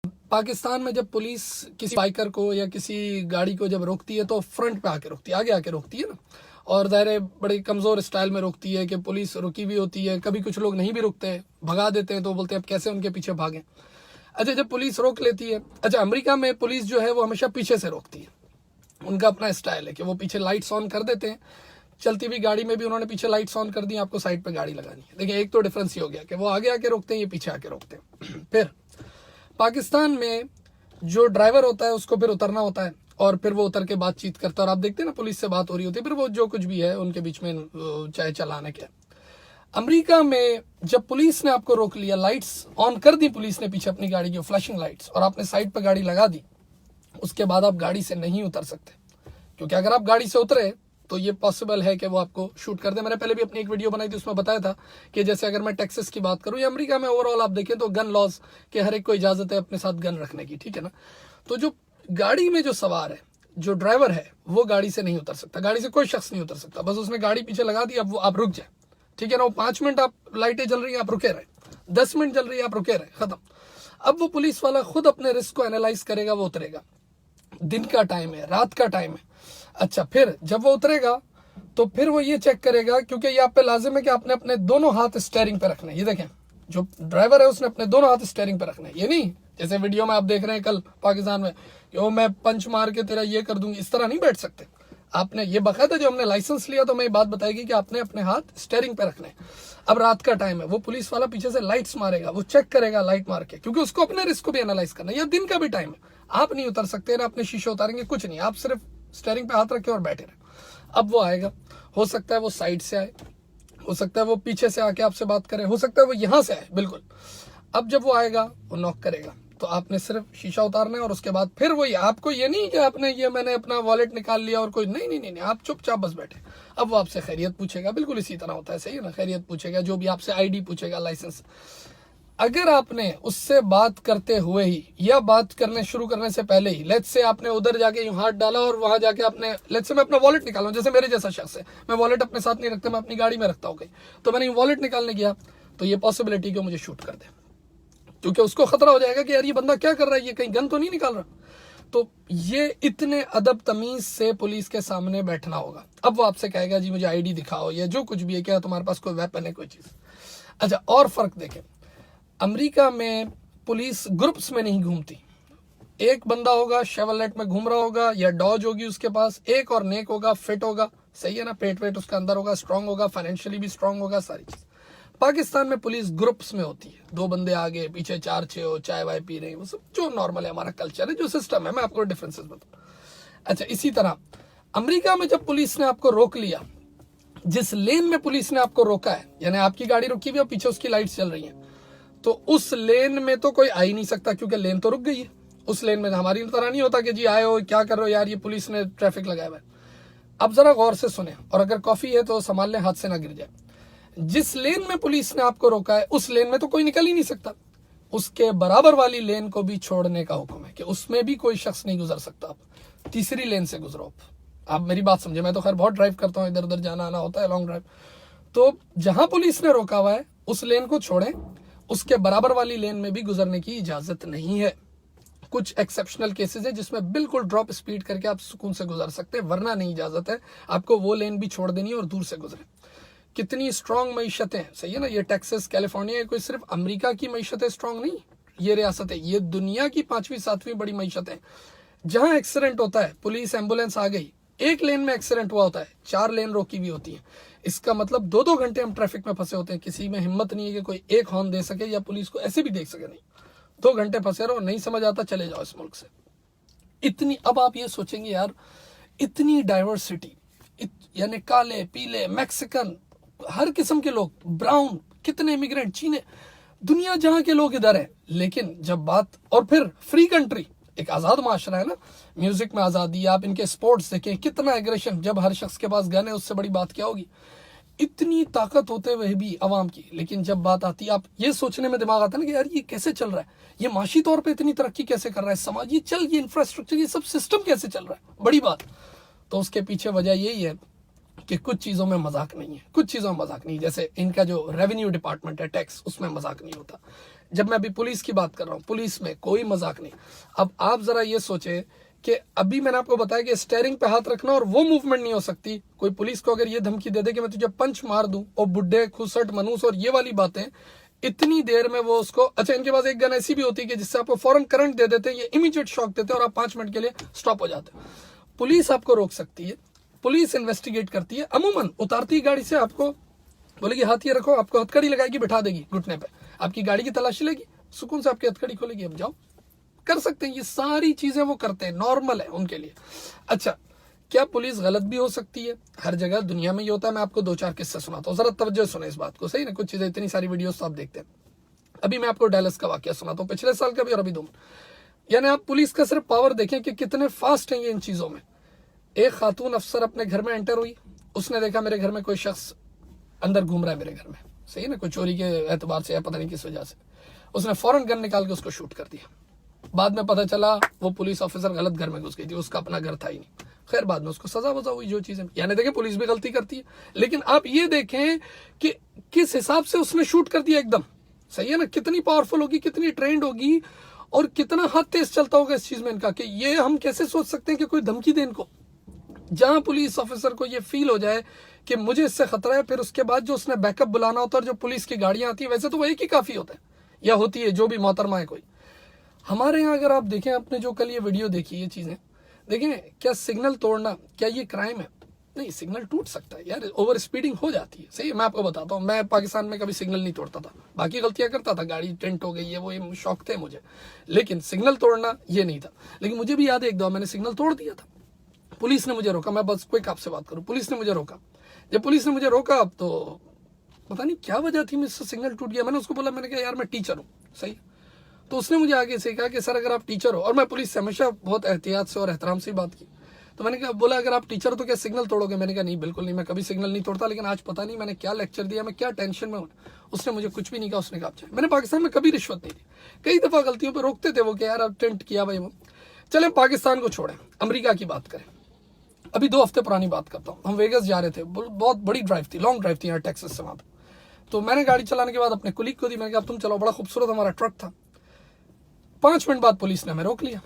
पाकिस्तान में जब पुलिस किसी बाइकर को या किसी गाड़ी को जब रोकती है तो फ्रंट पे आके रोकती है, आगे आके रोकती है ना। और दायरे बड़े कमज़ोर स्टाइल में रोकती है कि पुलिस रुकी भी होती है, कभी कुछ लोग नहीं भी रुकते, भगा देते हैं, तो बोलते हैं अब कैसे उनके पीछे भागें। अच्छा, जब पुलिस रोक लेती है, अच्छा अमेरिका में पुलिस जो है वो हमेशा पीछे से रोकती है, उनका अपना स्टाइल है कि वो पीछे लाइट्स ऑन कर देते हैं। चलती हुई गाड़ी में भी उन्होंने पीछे लाइट्स ऑन कर दी, आपको साइड पे गाड़ी लगानी है। देखिए एक तो डिफरेंस ये हो गया कि वो आगे आके रोकते हैं, ये पीछे आके रोकते हैं। फिर पाकिस्तान में जो ड्राइवर होता है उसको फिर उतरना होता है और फिर वो उतर के बातचीत करता है, और आप देखते हैं ना पुलिस से बात हो रही होती है, फिर वो जो कुछ भी है उनके बीच में चाहे चलाने के। अमेरिका में जब पुलिस ने आपको रोक लिया, लाइट्स ऑन कर दी पुलिस ने पीछे अपनी गाड़ी की फ्लैशिंग लाइट्स, और आपने साइड पर गाड़ी लगा दी, उसके बाद आप गाड़ी से नहीं उतर सकते, क्योंकि अगर आप गाड़ी से उतरे तो ये पॉसिबल है कि वो आपको शूट कर दे। मैंने पहले भी अपनी एक वीडियो बनाई थी, उसमें बताया था कि जैसे अगर मैं टेक्सास की बात करूं या अमेरिका में ओवरऑल आप देखें तो गन लॉज के हर एक को इजाजत है अपने साथ गन रखने की, ठीक है ना। तो जो गाड़ी में जो सवार है, जो ड्राइवर है, वो गाड़ी से नहीं उतर सकता, गाड़ी से कोई शख्स नहीं उतर सकता। बस उसने गाड़ी पीछे लगा दी, अब वो आप रुक जाए, ठीक है ना। वो 5 मिनट आप लाइटें जल रही है आप रुके रहे, 10 मिनट जल रही है आप रुके रहे, खत्म। अब वो पुलिस वाला खुद अपने रिस्क को एनालाइज करेगा, वो उतरेगा। दिन का टाइम है, रात का टाइम है। अच्छा, फिर जब वो उतरेगा तो फिर वो ये चेक करेगा, क्योंकि ये आप पे लाजिम है कि आपने अपने दोनों हाथ स्टीयरिंग पे रखने। ये देखें, जो ड्राइवर है उसने अपने दोनों हाथ स्टीयरिंग पे रखने। ये नहीं जैसे वीडियो में आप देख रहे हैं कल पाकिस्तान में, कि मैं पंच मार के तेरा ये कर दूंगी, इस तरह नहीं बैठ सकते। आपने ये बकायदा, जो हमने लाइसेंस लिया तो मैं ये बात बताएगी कि आपने अपने हाथ स्टीयरिंग पे रखने। अब रात का टाइम है, वो पुलिस वाला पीछे से लाइट्स मारेगा, वो चेक करेगा लाइट मार के, क्योंकि उसको अपने रिस्क को भी एनालाइज करना है। या दिन का भी टाइम है, आप नहीं उतर सकते ना अपने शीशे उतारेंगे, कुछ नहीं, आप सिर्फ स्टीयरिंग पे हाथ रखे और बैठे रहे। अब वो आएगा, हो सकता है वो साइड से आए, हो सकता है वो पीछे से आके आपसे बात करे, हो सकता है वो यहां से आए, बिल्कुल। अब जब वो आएगा वो नॉक करेगा, तो आपने सिर्फ शीशा उतारना है, और उसके बाद फिर वही, आपको ये नहीं कि आपने ये मैंने अपना वॉलेट निकाल लिया और कोई नहीं नहीं नहीं, नहीं, आप चुपचाप बस बैठे। अब वो आपसे खैरियत पूछेगा, बिल्कुल इसी तरह होता है, सही है ना, खैरियत पूछेगा, जो भी आपसे आईडी पूछेगा, लाइसेंस। अगर आपने उससे बात करते हुए ही या बात करने शुरू करने से पहले ही, लेट्स से आपने उधर जाके यूं हाथ डाला और वहां जाके आपने, लेट्स से मैं अपना वॉलेट निकाला हूं, जैसे मेरे जैसा शख्स है, मैं वॉलेट अपने साथ नहीं रखता, मैं अपनी गाड़ी में रखता हूं कहीं, तो मैंने वॉलेट निकालने गया, तो ये पॉसिबिलिटी कि मुझे शूट कर दे, क्योंकि उसको खतरा हो जाएगा कि यार ये बंदा क्या कर रहा है, ये कहीं गन तो नहीं निकाल रहा। तो ये इतने अदब तमीज से पुलिस के सामने बैठना होगा। अब वो आपसे कहेगा जी मुझे आईडी दिखाओ या जो कुछ भी है, क्या तुम्हारे पास कोई वेपन है, कोई चीज। अच्छा, और फर्क देखें, अमेरिका में पुलिस ग्रुप्स में नहीं घूमती। एक बंदा होगा शेवरलेट में घूम रहा होगा, या डॉज होगी उसके पास, एक और नेक होगा, फिट होगा, सही है ना, पेट वेट उसका अंदर होगा, स्ट्रांग होगा, फाइनेंशियली भी स्ट्रांग होगा, सारी चीज। पाकिस्तान में पुलिस ग्रुप्स में होती है, 2 बंदे आगे पीछे 4-6 हो, चाय वाय पी रहे हैं, वो सब जो नॉर्मल है, हमारा कल्चर है, जो सिस्टम है, मैं आपको डिफरेंसेस बताऊं। अच्छा, इसी तरह अमेरिका में जब पुलिस ने आपको रोक लिया, जिस लेन में पुलिस ने आपको रोका है, यानी आपकी गाड़ी रुकी हुई है, पीछे उसकी लाइट्स चल रही है, तो उस लेन में तो कोई आ ही नहीं सकता, क्योंकि लेन तो रुक गई है। उस लेन में हमारी तरह नहीं होता कि जी आए हो क्या कर रहे हो यार, ये पुलिस ने ट्रैफिक लगाया हुआ है। अब जरा गौर से सुने, और अगर कॉफी है तो संभाल लें, हाथ से ना गिर जाए। जिस लेन में पुलिस ने आपको रोका है, उस लेन में तो कोई निकल ही नहीं सकता। उसके बराबर वाली लेन को भी छोड़ने का हुक्म है कि उसमें भी कोई शख्स नहीं गुजर सकता। आप तीसरी लेन से गुजरो। आप मेरी बात समझे, मैं तो खैर बहुत ड्राइव करता हूँ, इधर उधर जाना आना होता है, लॉन्ग ड्राइव। तो जहां पुलिस ने रोका हुआ है उस लेन को छोड़ें, उसके बराबर वाली लेन में भी गुजरने की इजाजत नहीं है। कुछ एक्सेप्शनल केसेस है जिसमें बिल्कुल ड्रॉप स्पीड करके आप सुकून से गुजर सकते हैं, वरना नहीं इजाजत है, आपको वो लेन भी छोड़ देनी है और दूर से गुजरे। कितनी स्ट्रांग मईशतें, सही है ना, ये टेक्सास कैलिफोर्निया, कोई सिर्फ अमेरिका की मईशतें स्ट्रांग नहीं, ये रियासत है, ये दुनिया की 5वीं 7वीं बड़ी मईशतें। जहां एक्सीडेंट होता है, पुलिस एम्बुलेंस आ गई, एक लेन में एक्सीडेंट हुआ होता है, 4 लेन रोकी हुई होती है। इसका मतलब 2-2 घंटे हम ट्रैफिक में फंसे होते हैं, किसी में हिम्मत नहीं है कि कोई एक हॉर्न दे सके या पुलिस को ऐसे भी देख सके, नहीं, 2 घंटे फंसे रहो, नहीं समझ आता, चले जाओ इस मुल्क से। इतनी, अब आप ये सोचेंगे यार, इतनी डाइवर्सिटी, यानी काले पीले मैक्सिकन, हर किस्म के लोग, ब्राउन, कितने इमिग्रेंट, चीने, दुनिया जहां के लोग इधर है। लेकिन जब बात, और फिर फ्री कंट्री, एक आजाद माशरा है ना, म्यूजिक में आजादी, आप इनके स्पोर्ट्स देखें, कितना एग्रेशन, जब हर शख्स के पास गन है, उससे बड़ी बात क्या होगी। इतनी ताकत होते हुए भी अवाम की, लेकिन जब बात आती है, आप ये सोचने में दिमाग आता है ना कि यार ये कैसे चल रहा है, ये माशी तौर पे इतनी तरक्की कैसे कर रहा है, समाज ये चल, ये इंफ्रास्ट्रक्चर, ये सब सिस्टम कैसे चल रहा है, बड़ी बात। तो उसके पीछे वजह यही है कि कुछ चीज़ों में मजाक नहीं है, कुछ चीज़ों में मजाक नहीं। जैसे इनका जो रेवेन्यू डिपार्टमेंट है, टैक्स, उसमें मजाक नहीं होता। जब मैं अभी पुलिस की बात कर रहा हूँ, पुलिस में कोई मजाक नहीं। अब आप जरा ये सोचे कि अभी मैंने आपको बताया कि स्टेयरिंग पे हाथ रखना और वो मूवमेंट नहीं हो सकती। कोई पुलिस को अगर ये धमकी दे दे कि मैं तुझे पंच मार दूं, और बुड्ढे खुसट मनूस और ये वाली बातें, इतनी देर में वो उसको, अच्छा इनके पास एक गन ऐसी भी होती है कि जिससे आपको फौरन करंट दे देते हैं, ये इमीडिएट शॉक देते हैं और आप 5 मिनट के लिए स्टॉप हो जाते हैं। पुलिस आपको रोक सकती है, पुलिस इन्वेस्टिगेट करती है, अमूमन उतारती है गाड़ी से, आपको बोलेगी हाथ ये रखो, आपको हथकड़ी लगाएगी, बिठा देगी घुटने पे, आपकी गाड़ी की तलाशी लेगी, सुकून से आपकी हथकड़ी खोलेगी, अब जाओ, कर सकते हैं। ये सारी चीजें वो करते हैं, नॉर्मल है उनके लिए। अच्छा, क्या पुलिस गलत भी हो सकती है? हर जगह दुनिया में ये होता है। मैं आपको 2-4 किस्से सुनाता हूँ, जरा तवज्जो सुने इस बात को, सही ना? कुछ चीजें, इतनी सारी वीडियोस तो आप देखते हैं। अभी मैं आपको डैलस का वाकया सुनाता हूँ, पिछले साल का भी और अभी 2। यानी आप पुलिस का सिर्फ पावर देखें कि कितने फास्ट हैं ये इन चीजों में। एक खातून अफसर अपने घर में एंटर हुई, उसने देखा मेरे घर में कोई शख्स अंदर घूम रहा है मेरे घर में, सही ना, कोई चोरी के एतबार से या पता नहीं किस वजह से। उसने फौरन गन निकाल के उसको शूट कर दिया। बाद में पता चला वो पुलिस ऑफिसर गलत घर में घुस गई थी, उसका अपना घर था ही नहीं। खैर बाद में उसको सजा वजा हुई, जो चीजें, यानी देखें पुलिस भी गलती करती है, लेकिन आप ये देखें कि किस हिसाब से उसने शूट कर दिया एकदम, सही है ना? कितनी पावरफुल होगी, कितनी ट्रेंड होगी, और कितना हाथ तेज चलता होगा इस चीज में इनका, कि ये हम कैसे सोच सकते हैं कि कोई धमकी दे इनको। जहां पुलिस ऑफिसर को ये फील हो जाए कि मुझे इससे खतरा है, फिर उसके बाद जो उसने बैकअप बुलाना होता है, जो पुलिस की गाड़ियां आती है, वैसे तो वो एक ही काफी होता है या होती है, जो भी मोहतरमा है कोई। हमारे यहाँ अगर आप देखें, आपने जो कल ये वीडियो देखी, ये चीजें देखें, क्या सिग्नल तोड़ना क्या ये क्राइम है? नहीं, सिग्नल टूट सकता है यार, ओवर स्पीडिंग हो जाती है, सही। मैं आपको बताता हूँ, मैं पाकिस्तान में कभी सिग्नल नहीं तोड़ता था, बाकी गलतियां करता था, गाड़ी टेंट हो गई है वो, ये शौक थे मुझे, लेकिन सिग्नल तोड़ना ये नहीं था। लेकिन मुझे भी याद है एक दो मैंने सिग्नल तोड़ दिया था, पुलिस ने मुझे रोका। मैं बस क्विक आपसे बात करूं, पुलिस ने मुझे रोका। जब पुलिस ने मुझे रोका, अब तो पता नहीं क्या वजह थी, मुझसे सिग्नल टूट गया। मैंने उसको बोला, मैंने कहा यार मैं टीचर हूँ, सही। तो उसने मुझे आगे से कहा कि सर अगर आप टीचर हो, और मैं पुलिस से हमेशा बहुत एहतियात से और एहतराम से बात की, तो मैंने कहा, बोला अगर आप टीचर हो तो क्या सिग्नल तोड़ोगे? मैंने कहा नहीं, बिल्कुल नहीं, मैं कभी सिग्नल नहीं तोड़ता, लेकिन आज पता नहीं मैंने क्या लेक्चर दिया, मैं क्या टेंशन में हूँ। उसने मुझे कुछ भी नहीं कहा, उसने कहा आप, मैंने पाकिस्तान में कभी रिश्वत नहीं दी। कई दफा गलतियों पर रोकते थे वो कि यार अब टेंट किया भाई वो। चले पाकिस्तान को छोड़ें, अमेरिका की बात करें। अभी 2 हफ्ते पुरानी बात करता हूँ, हम वेगस जा रहे थे, बहुत बड़ी ड्राइव थी, लॉन्ग ड्राइव थी यहाँ टेक्सास से वहाँ पे। तो मैंने गाड़ी चलाने के बाद अपने कुलीग को दी, मैंने कहा तुम चलो, बड़ा खूबसूरत हमारा ट्रक था। 5 मिनट बाद पुलिस ने हमें रोक लिया,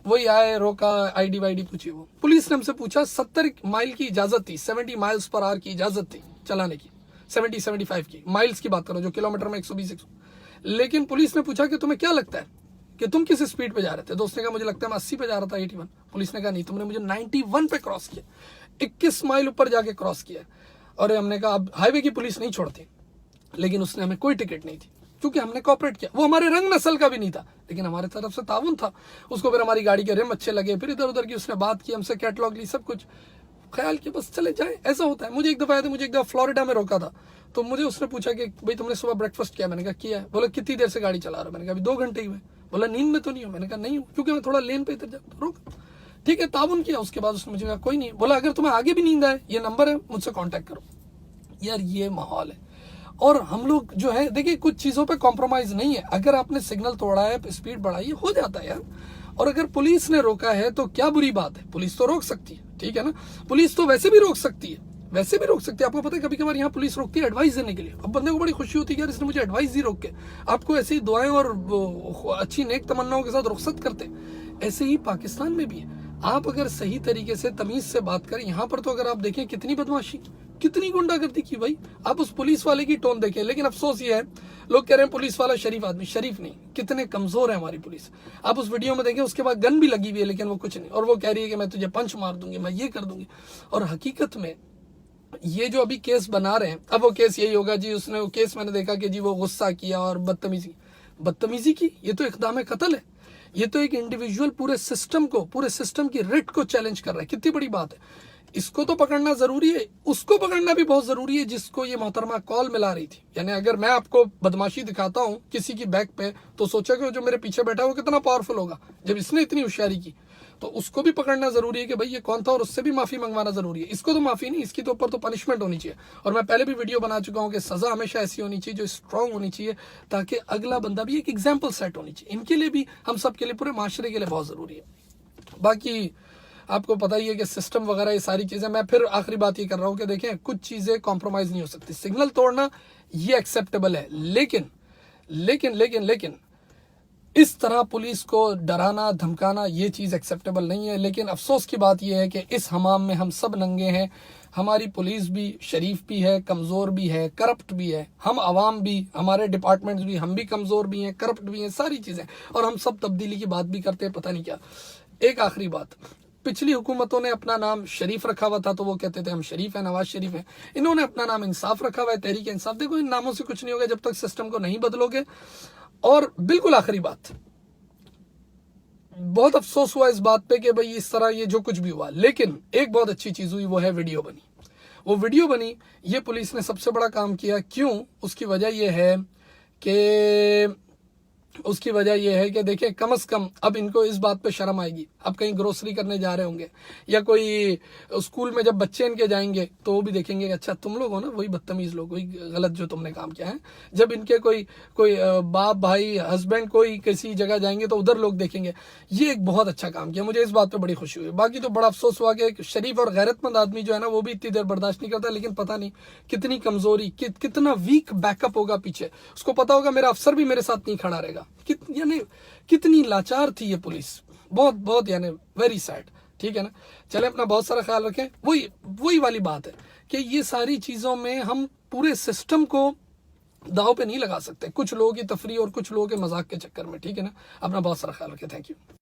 वही आए, रोका, आईडी वाईडी पूछी। वो पुलिस ने हमसे पूछा, 70 माइल की इजाजत थी, 70 माइल्स पर आवर की इजाजत थी चलाने की, 70-75 की माइल्स की बात करो, जो किलोमीटर में 120। लेकिन पुलिस ने पूछा कि तुम्हें क्या लगता है कि तुम किस स्पीड पे जा रहे थे? दोस्त ने कहा मुझे लगता है मैं 80 पे जा रहा था, 81। पुलिस ने कहा नहीं, तुमने मुझे 91 पे क्रॉस किया, 21 माइल ऊपर जाके क्रॉस किया। और हमने कहा अब हाईवे की पुलिस नहीं छोड़ती, लेकिन उसने हमें कोई टिकट नहीं थी, क्योंकि हमने कॉपरेट किया। वो हमारे रंग नस्ल का भी नहीं था, लेकिन हमारे तरफ से ताउन था। उसको फिर हमारी गाड़ी के रिम अच्छे लगे, फिर इधर उधर की उसने बात की, हमसे कैटलॉग ली, सब कुछ ख्याल किया, बस चले जाए, ऐसा होता है। मुझे एक दफा आया था, मुझे एक दफा फ्लोरिडा में रोका था, तो मुझे उसने पूछा कि भाई तुमने सुबह ब्रेकफास्ट किया? मैंने कहा किया है। बोला कितनी देर से गाड़ी चला रहा हो? मैंने कहा अभी 2 घंटे ही हुए। बोला नींद में तो नहीं हो? मैंने कहा नहीं हूँ, क्योंकि मैं थोड़ा लेन पे इधर जाता, रोक, ठीक है, ताउन किया। उसके बाद उसने मुझे कहा कोई नहीं। बोला अगर तुम्हें आगे भी नींद आए, ये नंबर है, मुझसे कॉन्टेक्ट करो। यार ये माहौल है, और हम लोग जो है, देखिए कुछ चीजों पे कॉम्प्रोमाइज नहीं है। अगर आपने सिग्नल तोड़ा है, स्पीड बढ़ाई है, हो जाता है यार। और अगर पुलिस ने रोका है तो क्या बुरी बात है, पुलिस तो रोक सकती है, ठीक है ना? पुलिस तो वैसे भी रोक सकती है, वैसे भी रोक सकती है। आपको पता है कभी कभार यहाँ पुलिस रोकती है एडवाइस देने के लिए। अब बंदे को बड़ी खुशी होती है यार, इसने मुझे एडवाइस दी रोक के। आपको ऐसी दुआएं और अच्छी नेक तमन्नाओं के साथ रुखसत करते। ऐसे ही पाकिस्तान में भी है। आप अगर सही तरीके से तमीज से बात करें, यहाँ पर तो अगर आप देखें कितनी बदमाशी, कितनी गुंडागर्दी की भाई। आप उस पुलिस वाले की टोन देखें। लेकिन अफसोस ये है, लोग कह रहे हैं पुलिस वाला शरीफ आदमी, शरीफ नहीं, कितने कमजोर है हमारी पुलिस। आप उस वीडियो में देखें, उसके बाद गन भी लगी हुई है, लेकिन वो कुछ नहीं, और वो कह रही है कि मैं तुझे पंच मार दूंगी, मैं ये कर दूंगी। और हकीकत में ये जो अभी केस बना रहे हैं, अब वो केस यही होगा जी, उसने वो केस मैंने देखा कि जी वो गुस्सा किया और बदतमीजी की। ये तो इक़दाम कत्ल है। ये तो एक इंडिविजुअल पूरे सिस्टम को, पूरे सिस्टम की रिट को चैलेंज कर रहा है। कितनी बड़ी बात है। इसको तो पकड़ना जरूरी है, उसको पकड़ना भी बहुत जरूरी है जिसको ये मोहतरमा कॉल मिला रही थी। यानी अगर मैं आपको बदमाशी दिखाता हूं किसी की बैक पे, तो सोचा कि जो मेरे पीछे बैठा है वो कितना पावरफुल होगा। जब इसने इतनी होशियारी की, तो उसको भी पकड़ना जरूरी है कि भाई ये कौन था, और उससे भी माफी मंगवाना जरूरी है। इसको तो माफी नहीं, इसकी तो ऊपर तो पनिशमेंट होनी चाहिए। और मैं पहले भी वीडियो बना चुका हूं कि सजा हमेशा ऐसी होनी चाहिए जो स्ट्रांग होनी चाहिए, ताकि अगला बंदा भी एक एग्जाम्पल सेट होनी चाहिए। इनके लिए भी, हम सब के लिए, पूरे माशरे के लिए बहुत जरूरी है। बाकी आपको पता ही है कि सिस्टम वगैरह ये सारी चीजें, मैं फिर आखिरी बात ये कर रहा हूं कि देखें कुछ चीजें कॉम्प्रोमाइज नहीं हो सकती। सिग्नल तोड़ना ये एक्सेप्टेबल है, लेकिन लेकिन लेकिन इस तरह पुलिस को डराना धमकाना ये चीज़ एक्सेप्टेबल नहीं है। लेकिन अफसोस की बात यह है कि इस हमाम में हम सब नंगे हैं। हमारी पुलिस भी शरीफ भी है, कमज़ोर भी है, करप्ट भी है। हम आवाम भी, हमारे डिपार्टमेंट्स भी, हम भी कमज़ोर भी हैं, करप्ट भी हैं, सारी चीज़ें। और हम सब तब्दीली की बात भी करते हैं, पता नहीं क्या। एक आखिरी बात, पिछली हुकूमतों ने अपना नाम शरीफ रखा हुआ था तो वो कहते थे हम शरीफ हैं, नवाज शरीफ हैं। इन्होंने अपना नाम इंसाफ रखा हुआ है, तहरीक इंसाफ। देखो, इन नामों से कुछ नहीं होगा जब तक सिस्टम को नहीं बदलोगे। और बिल्कुल आखिरी बात, बहुत अफसोस हुआ इस बात पे कि भाई इस तरह ये जो कुछ भी हुआ, लेकिन एक बहुत अच्छी चीज़ हुई, वो है वीडियो बनी। वो वीडियो बनी, ये पुलिस ने सबसे बड़ा काम किया। क्यों? उसकी वजह यह है कि देखिए, कम से कम अब इनको इस बात पे शर्म आएगी। अब कहीं ग्रोसरी करने जा रहे होंगे या कोई स्कूल में जब बच्चे इनके जाएंगे तो वो भी देखेंगे कि अच्छा तुम लोग हो ना वही बदतमीज लोग, वही गलत जो तुमने काम किया है। जब इनके कोई बाप भाई हस्बैंड कोई किसी जगह जाएंगे तो उधर लोग देखेंगे। ये एक बहुत अच्छा काम किया, मुझे इस बात पर बड़ी खुशी हुई। बाकी तो बड़ा अफसोस हुआ कि एक शरीफ और गैरतमंद आदमी जो है ना वो भी इतनी देर बर्दाश्त नहीं करता। लेकिन पता नहीं कितनी कमजोरी, कितना वीक बैकअप होगा पीछे। उसको पता होगा मेरा अफसर भी मेरे साथ नहीं खड़ा रहेगा। यानी कितनी लाचार थी ये पुलिस, बहुत बहुत यानी वेरी सैड। ठीक है ना, चले अपना बहुत सारा ख्याल रखें। वही वाली बात है कि ये सारी चीज़ों में हम पूरे सिस्टम को दांव पे नहीं लगा सकते, कुछ लोगों की तफरीह और कुछ लोगों के मजाक के चक्कर में। ठीक है ना, अपना बहुत सारा ख्याल रखें। Thank you.